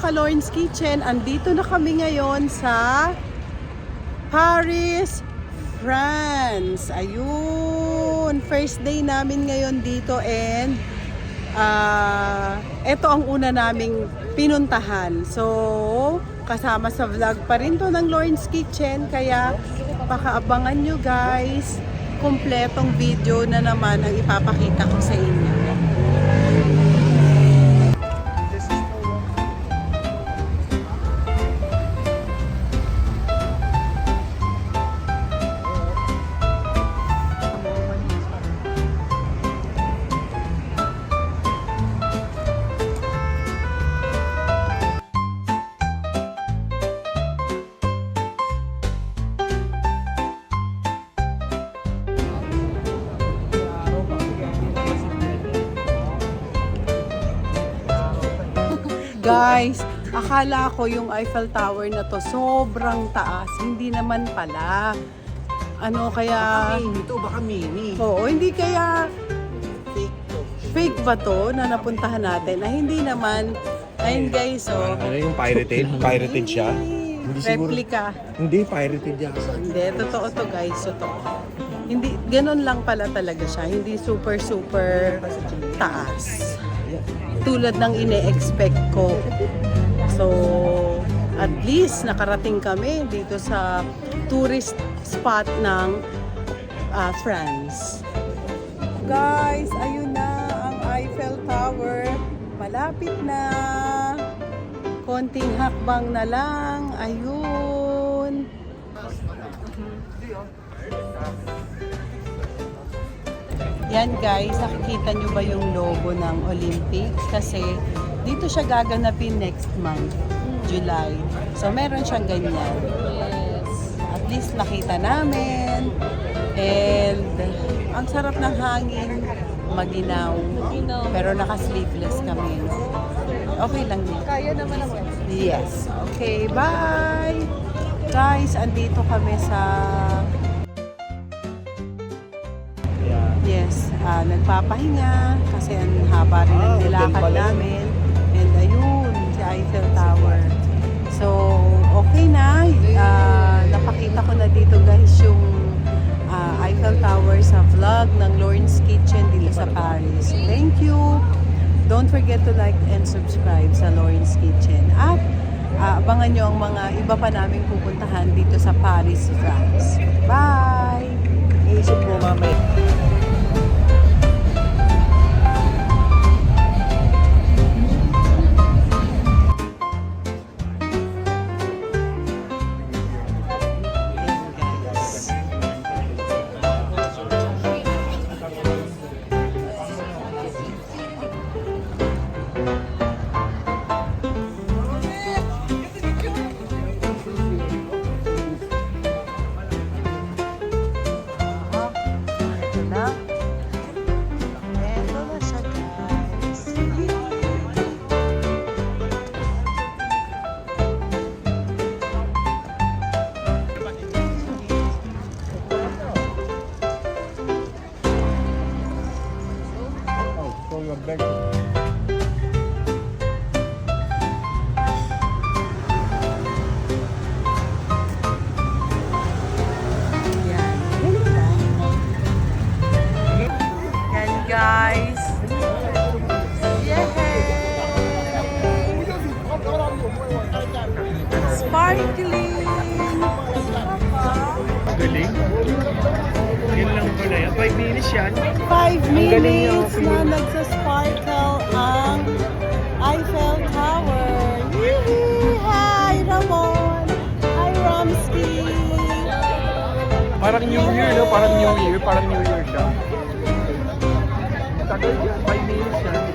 ka-Lawrence Kitchen, andito na kami ngayon sa Paris, France. Ayun, first day namin ngayon dito and ito ang una naming pinuntahan. So, kasama sa vlog pa rin to ng Lawrence Kitchen, kaya pakaabangan nyo guys. Kompletong video na naman ang ipapakita ko sa inyo. Guys, akala ko yung Eiffel Tower na to sobrang taas. Hindi naman pala. Ano kaya... Ito baka mini. Oo, hindi kaya... Fake ba to na napuntahan natin? Hindi naman. Ayun guys, oh. Ano yung pirated? Pirated siya? Hindi siguro. Replica. Hindi, pirated yan. Hindi, totoo to guys. Totoo. Hindi, ganun lang pala talaga siya. Hindi super taas. Tulad ng ine-expect ko. So, at least nakarating kami dito sa tourist spot ng France. Guys, ayun na ang Eiffel Tower. Malapit na. Konting hakbang na lang. Ayun. Yan guys, nakikita nyo ba yung logo ng Olympics? Kasi dito siya gaganapin next month, July. So meron siyang ganyan. Yes. At least nakita namin. And ang sarap ng hangin, maginaw. Pero naka-sleeveless kami. Okay lang yun. Kaya naman ako. Yes. Okay, bye! Guys, andito kami sa... Yes, nagpapahinga kasi ang haba rin ng nilakad namin. And ayun, si Eiffel Tower. So, okay na. Napakita ko na dito guys yung Eiffel Tower sa vlog ng Lawrence Kitchen dito sa Paris. Thank you! Don't forget to like and subscribe sa Lawrence Kitchen. At abangan nyo ang mga iba pa naming pupuntahan dito sa Paris, France. Bye! Iisip mo mamaya. Guys. Yay! Sparkling! Galing. Yun lang pala yan. 5 minutes yan. 5 minutes na nagsasparkle ang Eiffel Tower. Yee! Hi, Ramon! Hi, Ramsky! Parang New Year, no? Parang New Year. Parang New Year siya. Tagal yan. 5 minutes yan.